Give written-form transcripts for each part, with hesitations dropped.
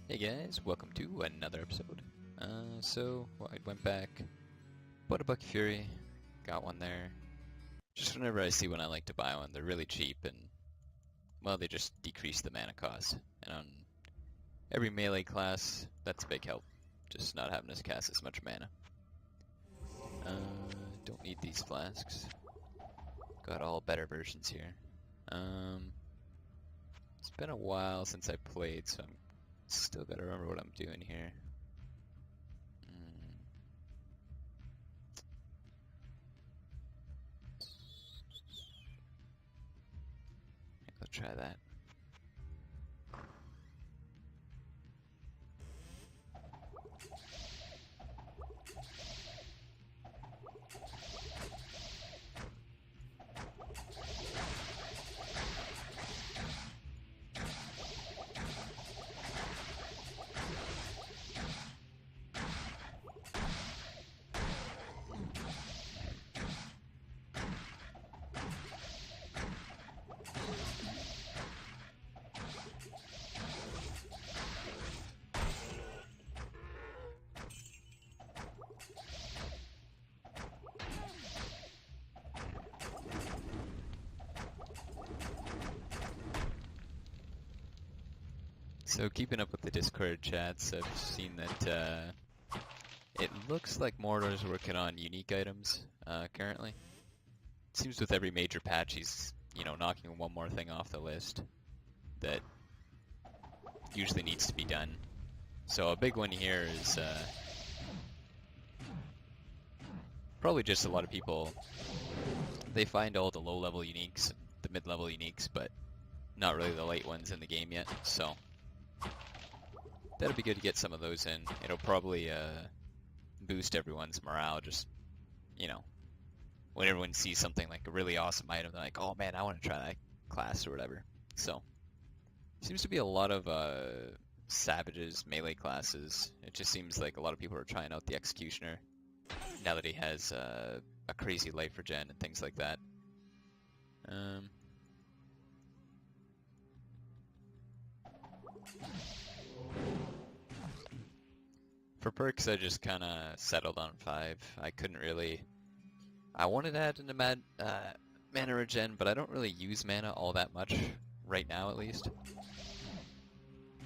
Hey guys, welcome to another episode. I went back, bought a Buck Fury, got one there. Just whenever I see one I like to buy one, they're really cheap and, well, they just decrease the mana cost. And on every melee class, that's a big help, just not having to cast as much mana. Don't need these flasks. Got all better versions here. It's been a while since I played, so I'm still gotta remember what I'm doing here. I'll try that. So keeping up with the Discord chats, I've seen that it looks like Mordor's working on unique items currently. It seems with every major patch he's, knocking one more thing off the list that usually needs to be done. So a big one here is probably just a lot of people, they find all the low-level uniques, the mid-level uniques, but not really the late ones in the game yet, so that'll be good to get some of those in. It'll probably boost everyone's morale, just, when everyone sees something like a really awesome item, they're like, oh man, I want to try that class or whatever. So, seems to be a lot of Savage's melee classes. It just seems like a lot of people are trying out the Executioner, now that he has a crazy life regen and things like that. For perks, I just kind of settled on 5. I wanted to add in a mana regen, but I don't really use mana all that much, right now at least.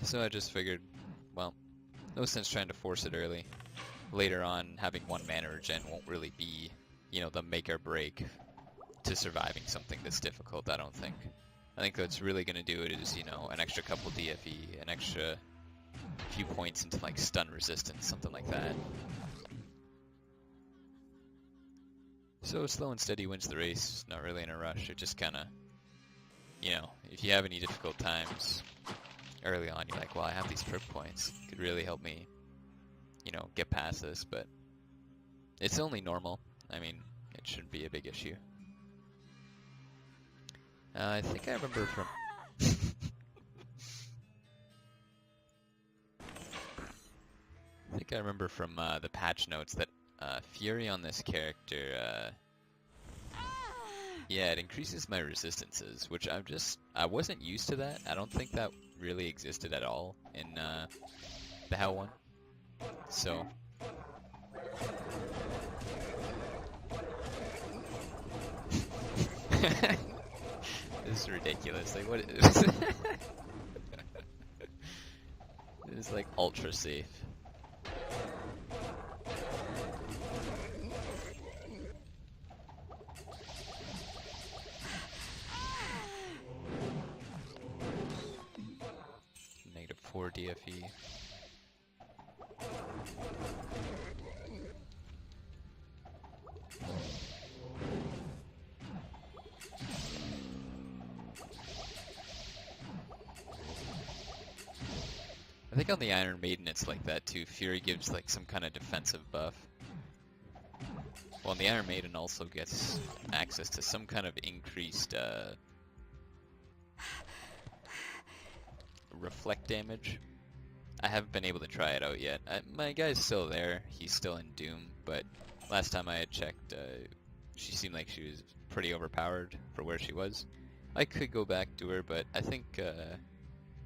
So I just figured, well, no sense trying to force it early. Later on, having 1 mana regen won't really be, the make or break to surviving something this difficult, I don't think. I think what's really going to do it is, an extra couple DFE, an extra few points into like stun resistance, something like that. So slow and steady wins the race, not really in a rush. It just kind of, if you have any difficult times early on, you're like, well, I have these perk points. It could really help me, get past this, but it's only normal. I mean, it shouldn't be a big issue. I think I remember from... the patch notes that Fury on this character, yeah, it increases my resistances, which I wasn't used to that. I don't think that really existed at all in the Thehell one. So, this is ridiculous. Like, what is this? This is like ultra safe. -4 DFE. I think on the Iron Maiden it's like that too. Fury gives like some kind of defensive buff. Well, the Iron Maiden also gets access to some kind of increased reflect damage. I haven't been able to try it out yet. My guy's still there. He's still in Doom, but last time I had checked, she seemed like she was pretty overpowered for where she was. I could go back to her, but I think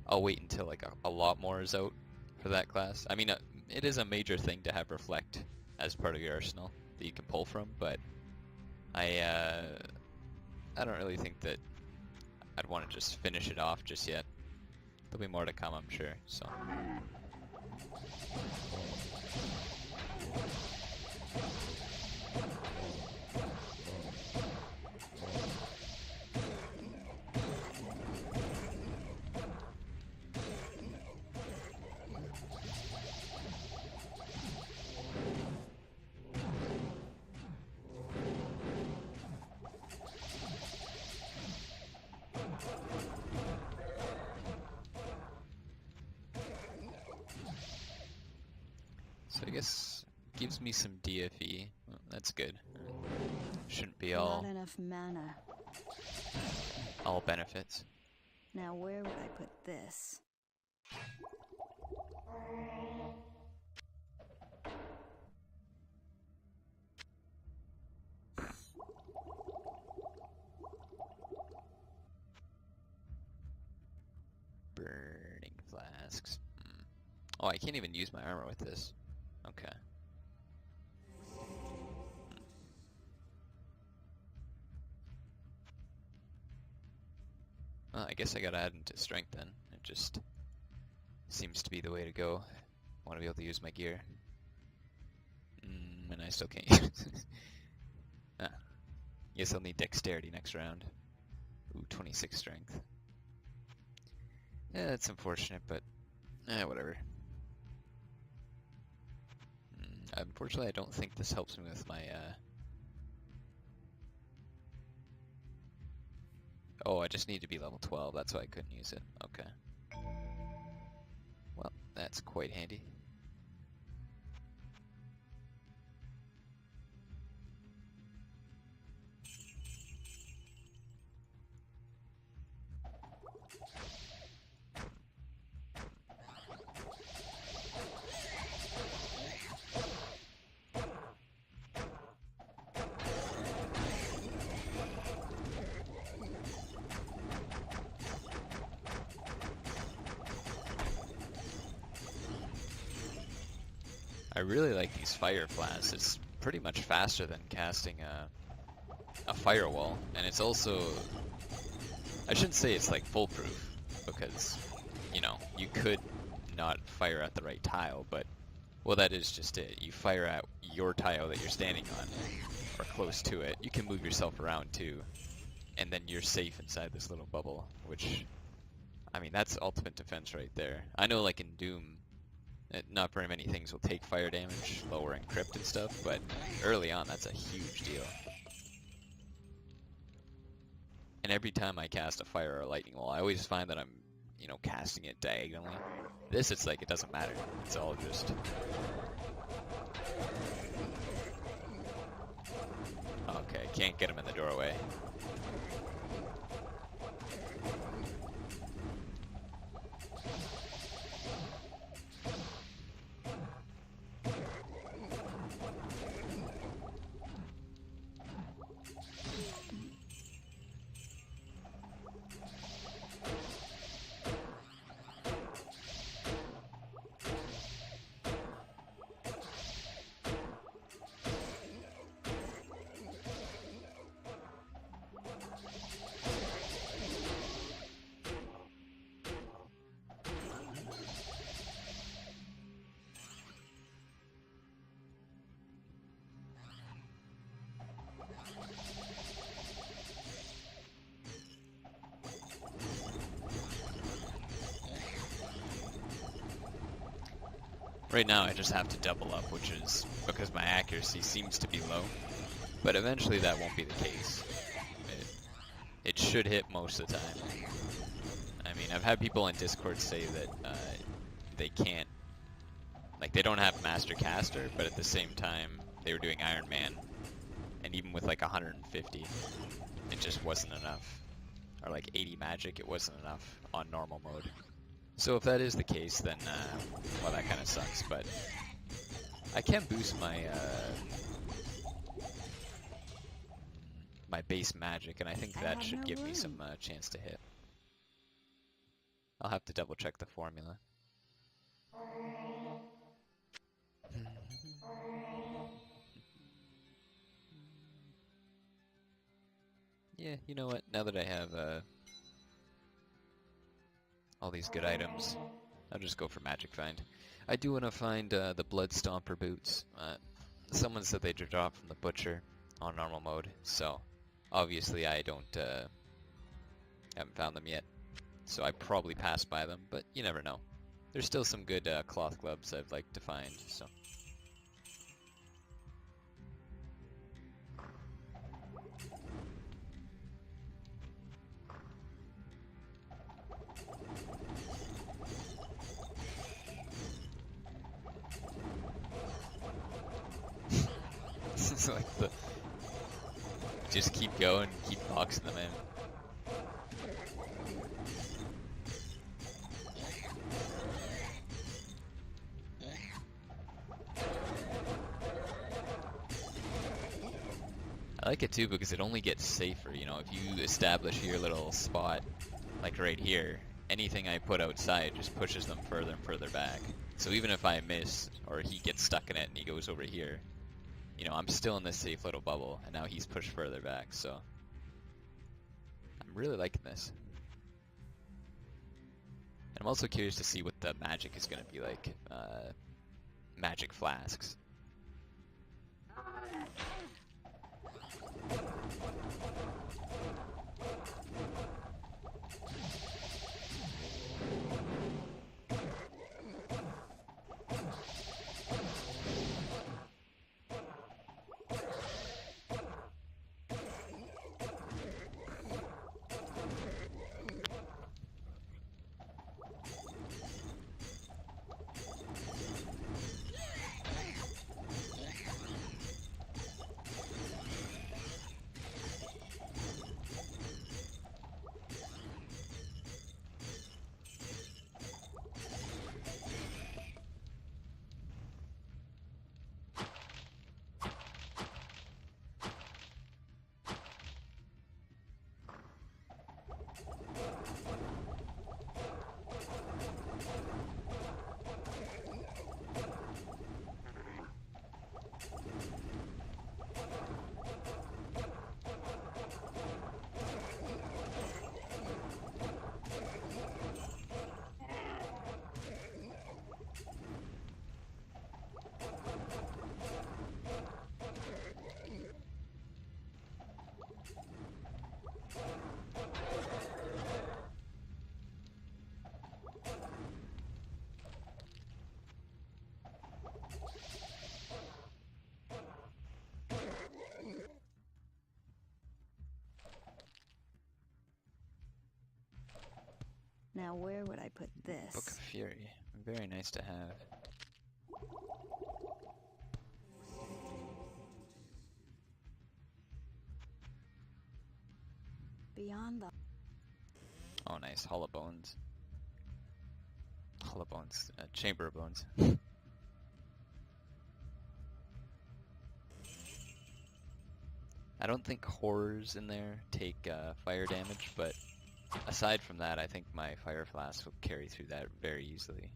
I'll wait until like a lot more is out for that class. I mean, it is a major thing to have reflect as part of your arsenal that you can pull from, but I don't really think that I'd want to just finish it off just yet. There'll be more to come, I'm sure. So. So I guess it gives me some DFE. Well, that's good. Shouldn't be Not enough mana. all benefits. Now where would I put this? Burning flasks. Oh, I can't even use my armor with this. Okay. Well, I guess I gotta add into strength then. It just seems to be the way to go. I want to be able to use my gear. And I still can't use it. Ah. Guess I'll need dexterity next round. Ooh, 26 strength. Yeah, that's unfortunate, but whatever. Unfortunately, I don't think this helps me with my, Oh, I just need to be level 12, that's why I couldn't use it. Okay. Well, that's quite handy. I really like these fire flasks. It's pretty much faster than casting a firewall, and it's also, I shouldn't say it's like foolproof, because, you know, you could not fire at the right tile, but, well, that is just it. You fire at your tile that you're standing on, or close to it. You can move yourself around too, and then you're safe inside this little bubble, which, I mean, that's ultimate defense right there. I know, like in Doom, not very many things will take fire damage, lower encrypt and stuff, but early on that's a huge deal. And every time I cast a fire or a lightning wall, I always find that I'm, you know, casting it diagonally. This, it's like it doesn't matter. It's all just... Okay, can't get him in the doorway. Right now I just have to double up, which is because my accuracy seems to be low, but eventually that won't be the case. It should hit most of the time. I mean, I've had people in Discord say that they can't, like they don't have Master Caster, but at the same time they were doing Iron Man, and even with like 150, it just wasn't enough. Or like 80 magic, it wasn't enough on normal mode. So if that is the case, then, well, that kind of sucks, but I can boost my, my base magic, and I think that should give me some chance to hit. I'll have to double check the formula. Yeah, you know what? Now that I have all these good items, I'll just go for Magic Find. I do want to find the Blood Stomper boots. Someone said they drop from the Butcher on normal mode, so obviously I haven't found them yet. So I probably passed by them, but you never know. There's still some good cloth gloves I'd like to find, so. This is like the... Just keep going, keep boxing them in. I like it too because it only gets safer, you know, if you establish your little spot, like right here, anything I put outside just pushes them further and further back. So even if I miss, or he gets stuck in it and he goes over here, you know, I'm still in this safe little bubble, and now he's pushed further back, so. I'm really liking this. And I'm also curious to see what the magic is going to be like. Magic flasks. Now where would I put this? Book of Fury. Very nice to have. Beyond the... Oh, nice. Hollow Bones. Hollow Bones. Chamber of Bones. I don't think horrors in there take fire damage, but aside from that, I think my fire flask will carry through that very easily.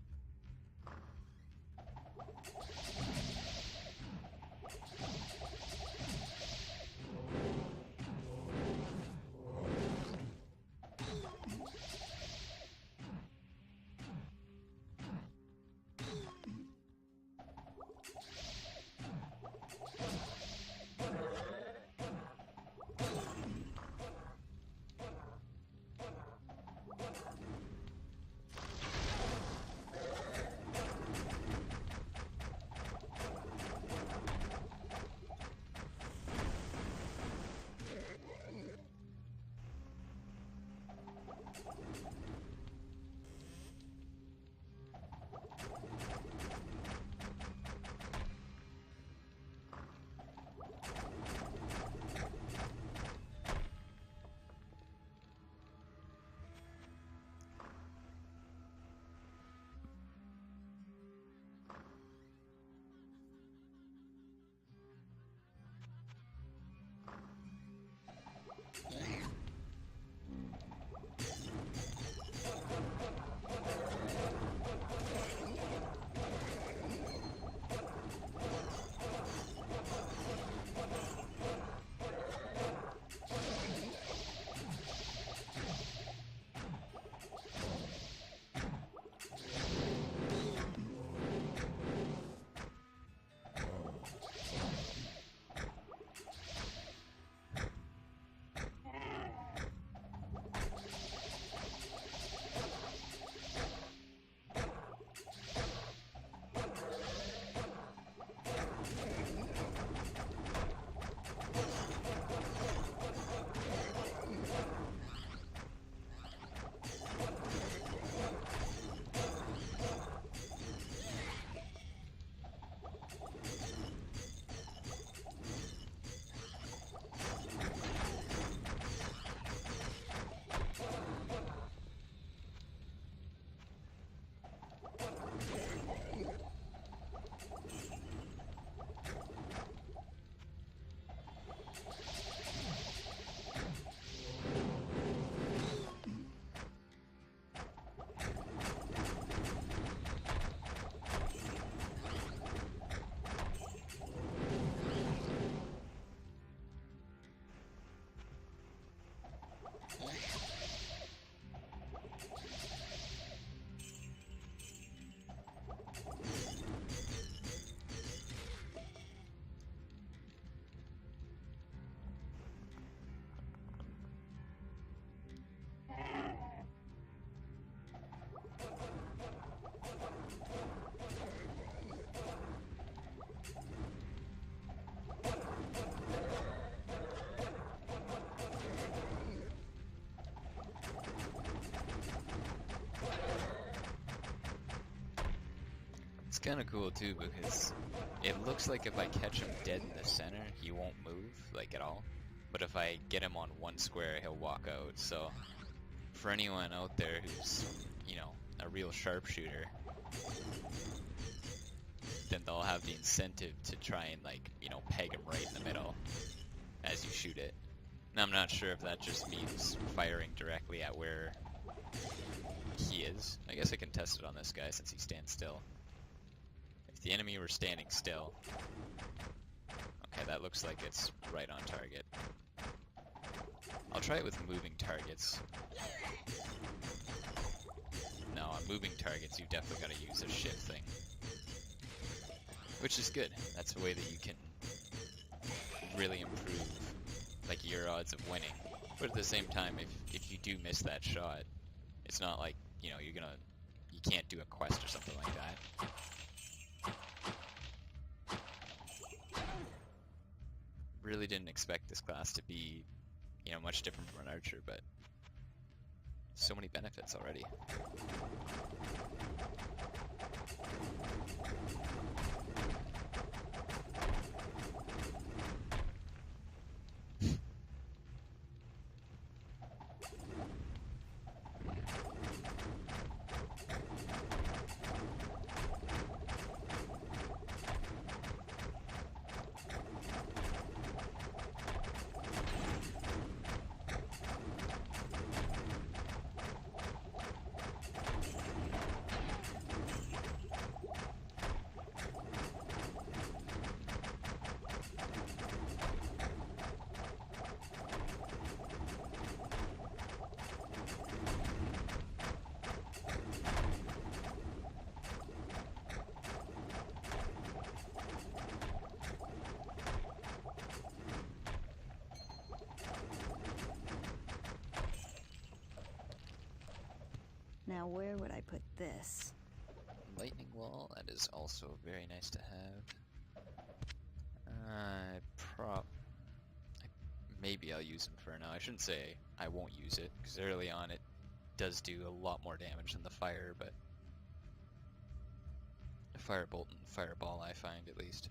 It's kind of cool too because it looks like if I catch him dead in the center, he won't move, like, at all. But if I get him on one square, he'll walk out. So for anyone out there who's, you know, a real sharpshooter, then they'll have the incentive to try and, like, you know, peg him right in the middle as you shoot it. And I'm not sure if that just means firing directly at where he is. I guess I can test it on this guy since he stands still. If the enemy were standing still... Okay, that looks like it's right on target. I'll try it with moving targets. No, on moving targets you definitely gotta use a shift thing. Which is good. That's a way that you can really improve, like, your odds of winning. But at the same time, if you do miss that shot, it's not like, you know, you can't do a quest or something like that. Really didn't expect this class to be, you know, much different from an archer, but so many benefits already. Now where would I put this? Lightning wall, that is also very nice to have. Maybe I'll use him for now. I shouldn't say I won't use it, because early on it does do a lot more damage than the fire, but firebolt and fireball I find at least.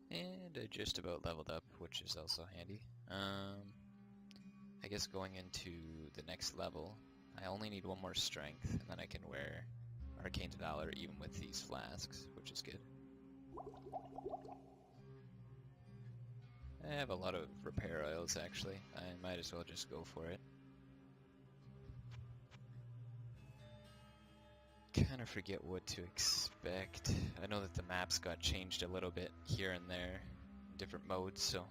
And I just about leveled up, which is also handy. I guess going into the next level, I only need one more strength, and then I can wear Arcane Valor even with these flasks, which is good. I have a lot of repair oils actually, I might as well just go for it. Kind of forget what to expect. I know that the maps got changed a little bit here and there, different modes, so...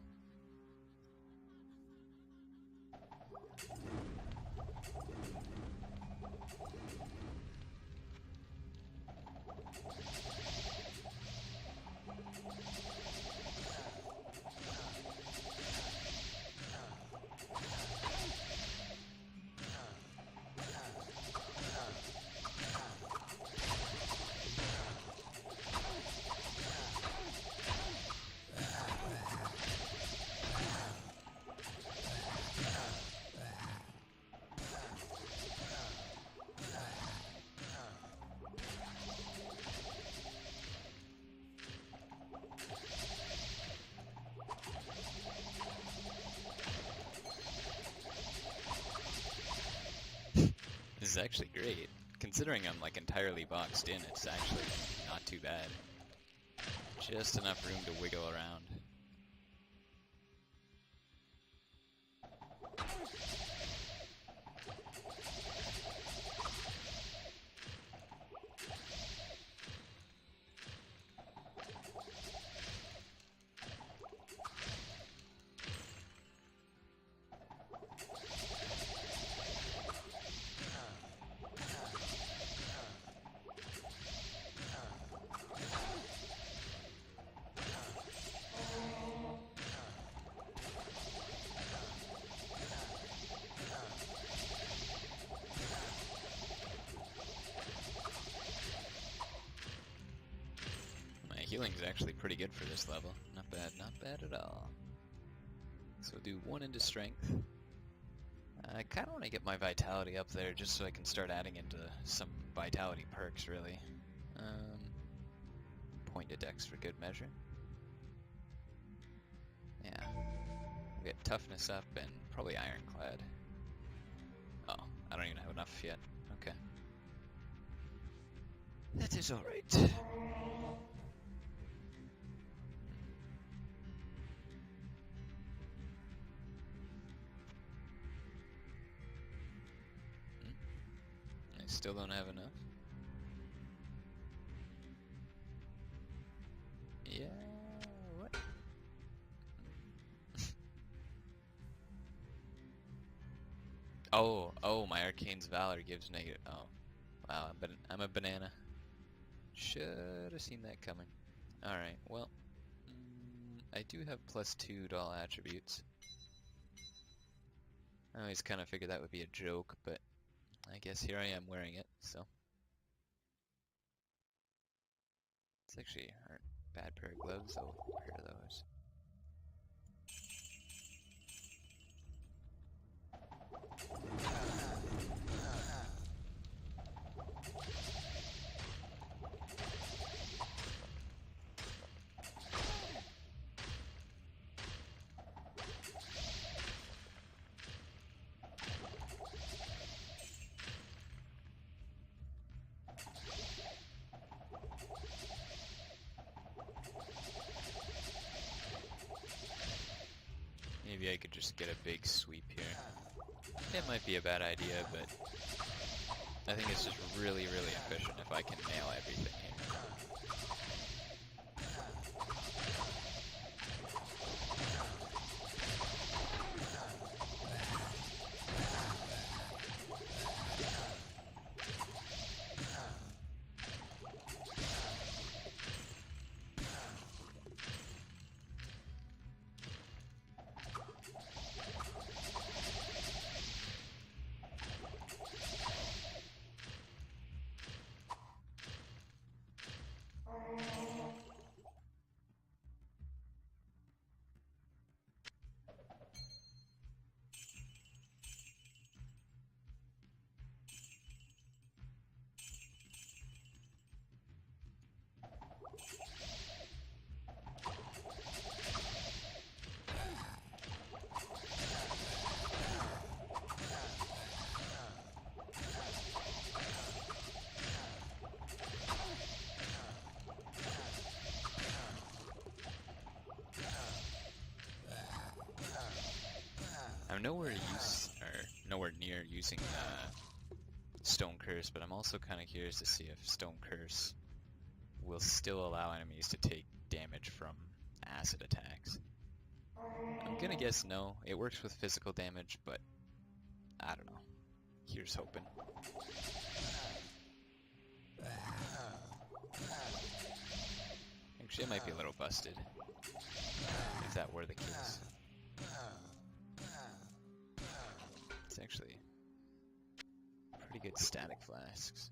This is actually great. Considering I'm like entirely boxed in, it's actually not too bad. Just enough room to wiggle around. healing is actually pretty good for this level. Not bad at all. So we'll do 1 into strength. I kind of want to get my vitality up there just so I can start adding into some vitality perks, really. Point to dex for good measure. Yeah. We'll get toughness up and probably ironclad. Oh, I don't even have enough yet. Okay. That is alright. I still don't have enough. Yeah, what? Oh, my Arcane's Valor gives negative. Oh, wow, I'm a banana. Should have seen that coming. Alright, well, I do have +2 to all attributes. I always kind of figured that would be a joke, but I guess here I am wearing it, so. It's actually a bad pair of gloves, so I'll pair those. Maybe I could just get a big sweep here. It might be a bad idea, but I think it's just really, really efficient if I can nail everything here. I'm nowhere near using Stone Curse, but I'm also kind of curious to see if Stone Curse will still allow enemies to take damage from acid attacks. I'm gonna guess no. It works with physical damage, but I don't know. Here's hoping. Actually, it might be a little busted, if that were the case. It's actually pretty good static flasks.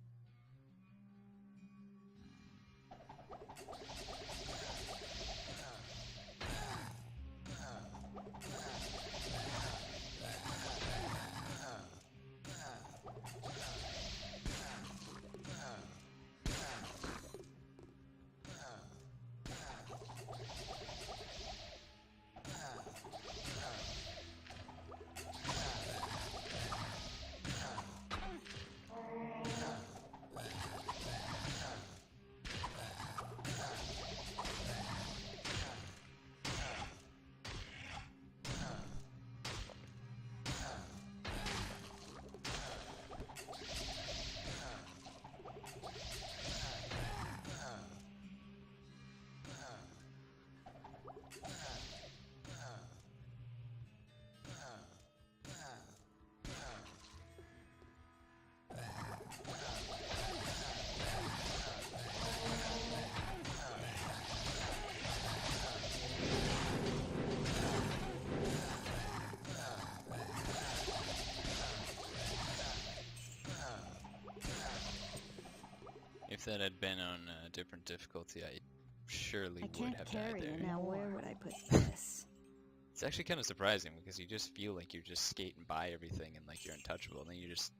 If that had been on a different difficulty, I surely I would can't have died carry there. now where would I put this? It's actually kind of surprising because you just feel like you're just skating by everything and like you're untouchable, and then you just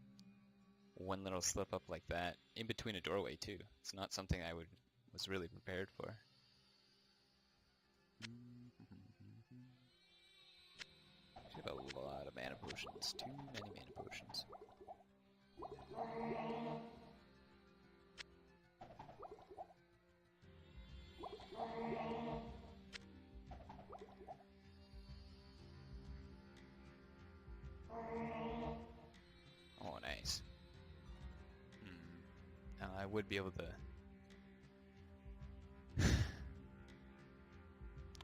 one little slip up like that in between a doorway too. It's not something I was really prepared for. Actually have a lot of mana potions. Too many mana potions. Oh, nice. I would be able to...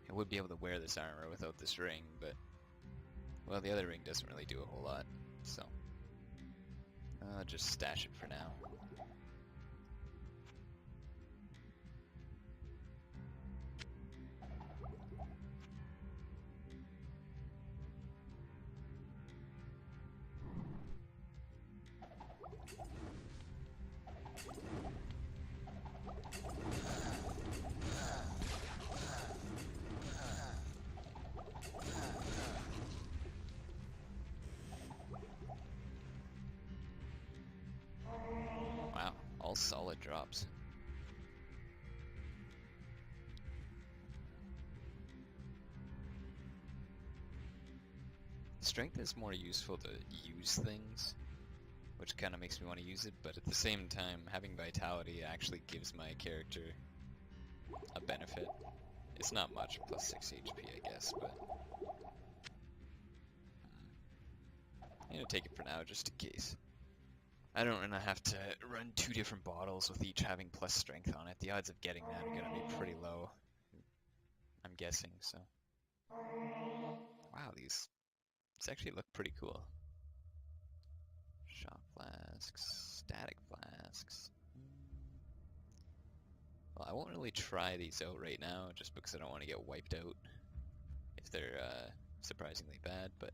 I would be able to wear this armor without this ring, but... Well, the other ring doesn't really do a whole lot, so... I'll just stash it for now. Wow, all solid drops. Strength is more useful to use things, which kind of makes me want to use it, but at the same time, having Vitality actually gives my character a benefit. It's not much, plus 6 HP I guess, but... I'm gonna take it for now, just in case. I don't want to have to run 2 different bottles with each having plus strength on it. The odds of getting that are gonna be pretty low, I'm guessing, so... Wow, these actually look pretty cool. Shot flasks, static flasks. Well, I won't really try these out right now, just because I don't want to get wiped out if they're surprisingly bad, but...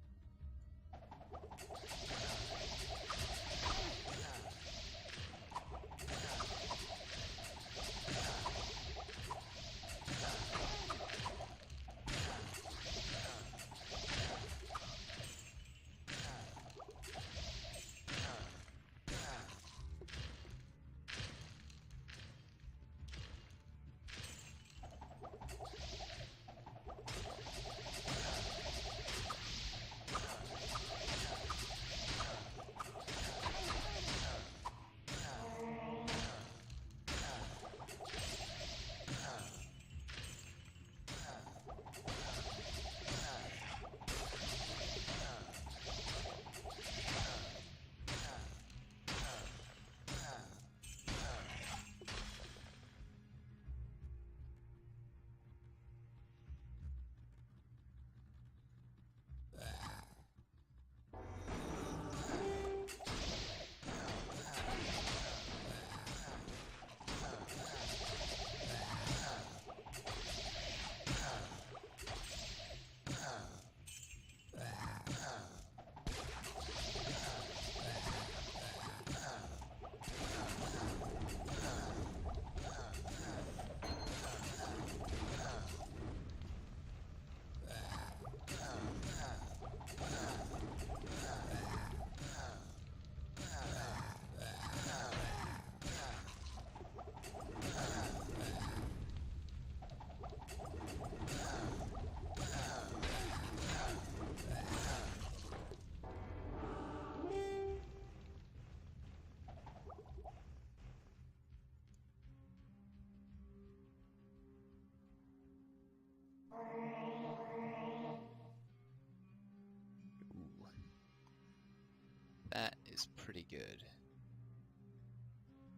That is pretty good.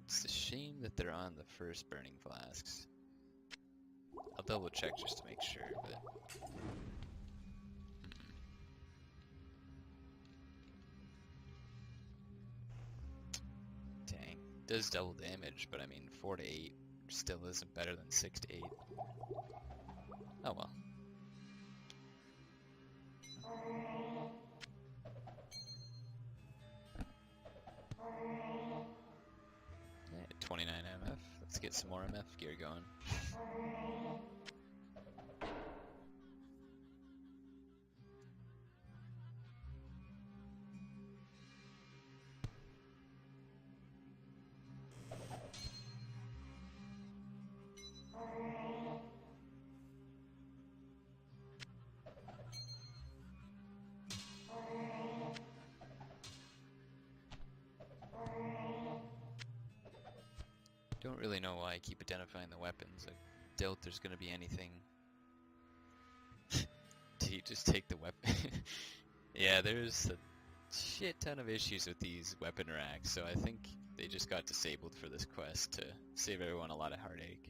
It's a shame that they're on the first burning flasks. I'll double check just to make sure, but... Dang. Does double damage, but I mean 4 to 8 still isn't better than 6 to 8. Oh well. Yeah, 29 MF. Let's get some more MF gear going. Don't really know why I keep identifying the weapons. I doubt there's gonna be anything. Did you just take the weapon? Yeah, there's a shit ton of issues with these weapon racks, so I think they just got disabled for this quest to save everyone a lot of heartache.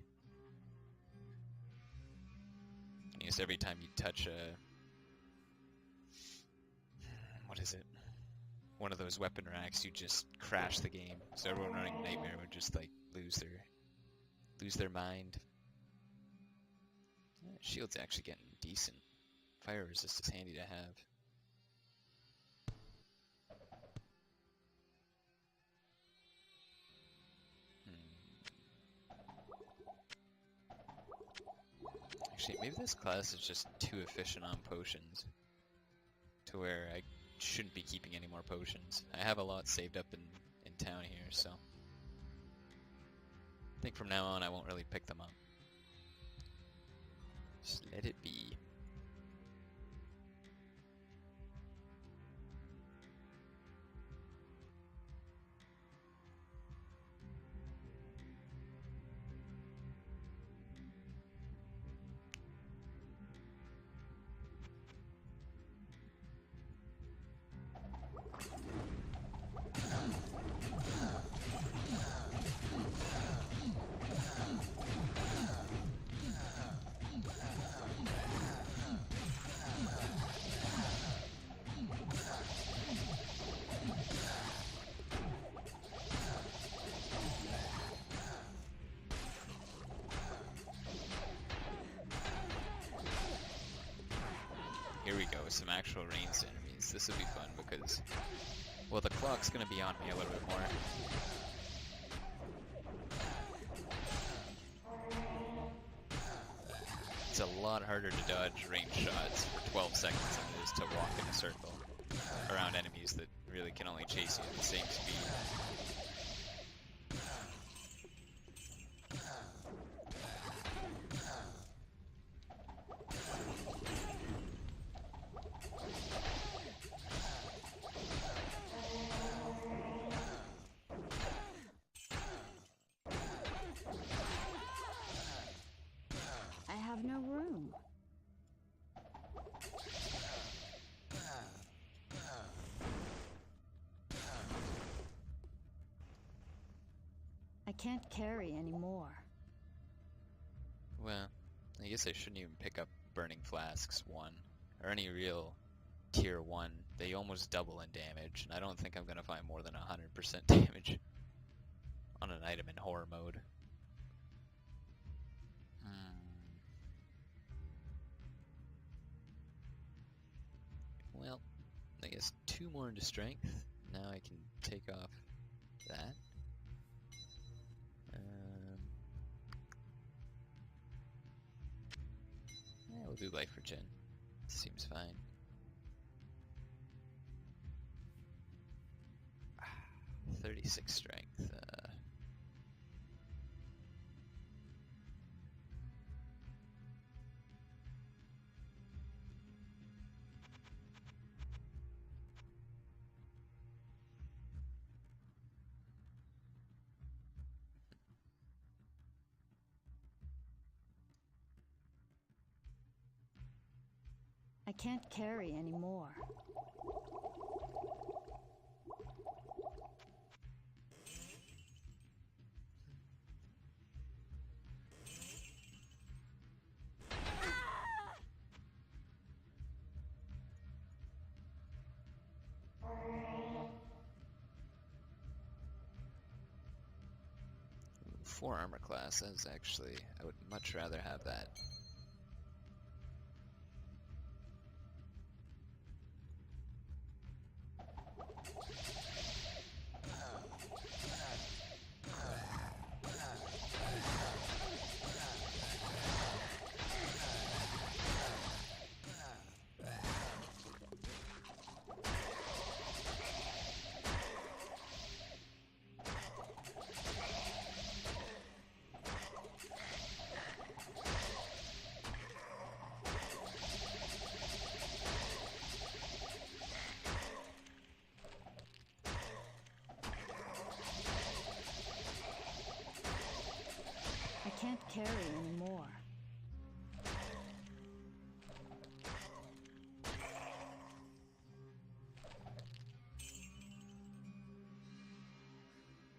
I guess every time you touch a... what is it? One of those weapon racks, you just crash the game. So everyone running Nightmare would just like lose their mind. Shield's actually getting decent. Fire resist is handy to have. Actually, maybe this class is just too efficient on potions, to where I shouldn't be keeping any more potions. I have a lot saved up in town here, so I think from now on I won't really pick them up. Just let it be. Here we go, some actual ranged enemies. This will be fun because, well, the clock's going to be on me a little bit more. It's a lot harder to dodge range shots for 12 seconds than it is to walk in a circle around enemies that really can only chase you at the same speed. No room. I can't carry anymore. Well, I guess I shouldn't even pick up Burning Flasks 1, or any real tier 1. They almost double in damage, and I don't think I'm going to find more than 100% damage on an item in horror mode. Well, I guess 2 more into strength. Now I can take off that. Yeah, we'll do life regen. Seems fine. Ah, 36 strength. I can't carry anymore. Ooh, 4 armor class is actually, I would much rather have that. carry anymore.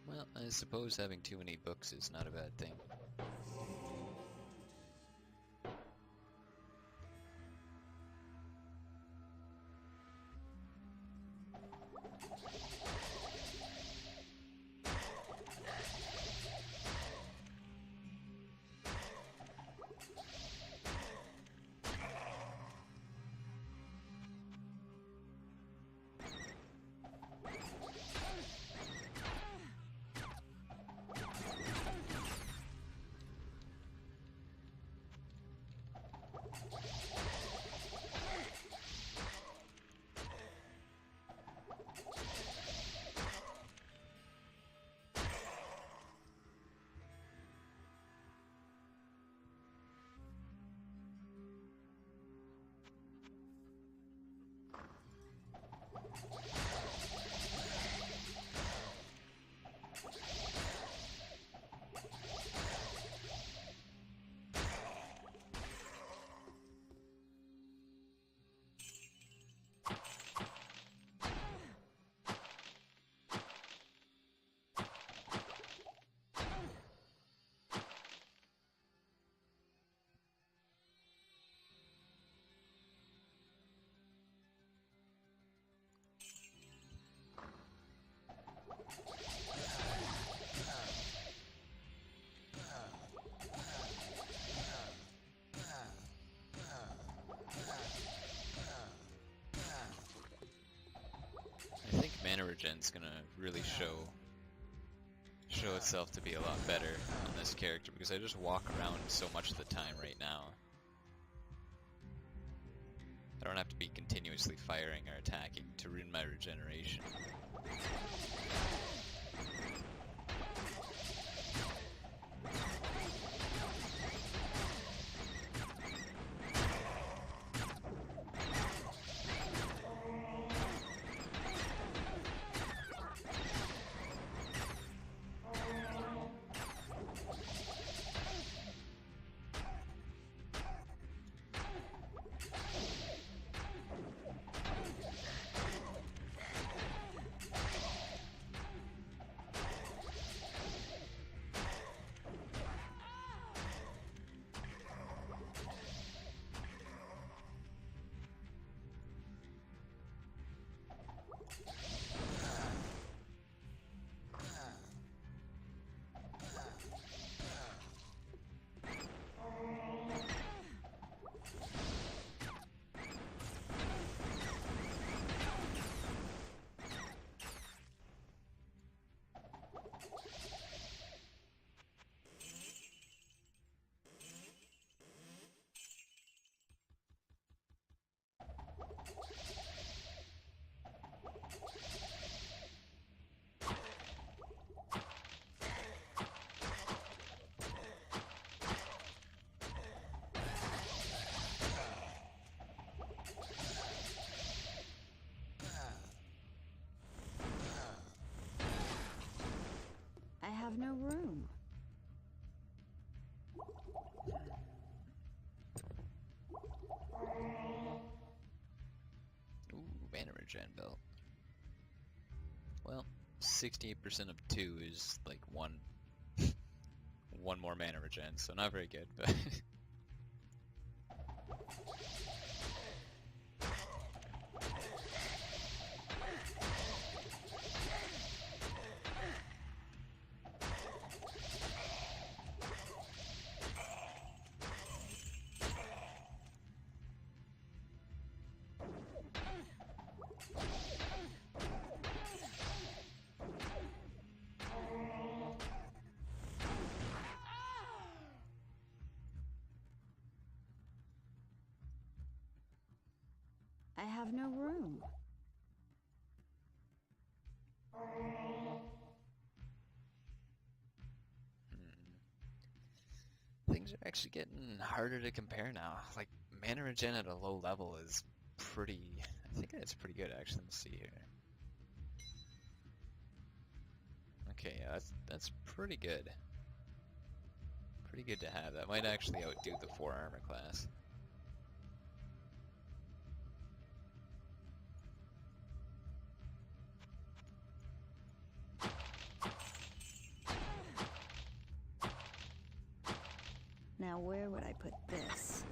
Well, I suppose having too many books is not a bad thing. I think mana regen's gonna really show itself to be a lot better on this character because I just walk around so much of the time right now. I don't have to be continuously firing or attacking to ruin my regeneration. I have no room. Ooh, mana regen belt. Well, 68% of 2 is like one more mana regen, so not very good, but I have no room. things are actually getting harder to compare now. Like, mana regen at a low level is pretty... I think that's pretty good, actually. Let's see here. Okay, yeah, that's pretty good. Pretty good to have. That might actually outdo the 4 armor class. Now where would I put this?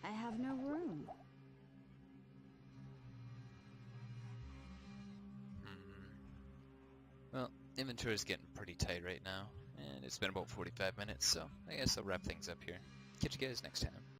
I have no room. Well, inventory is getting pretty tight right now, and it's been about 45 minutes, so I guess I'll wrap things up here. Catch you guys next time.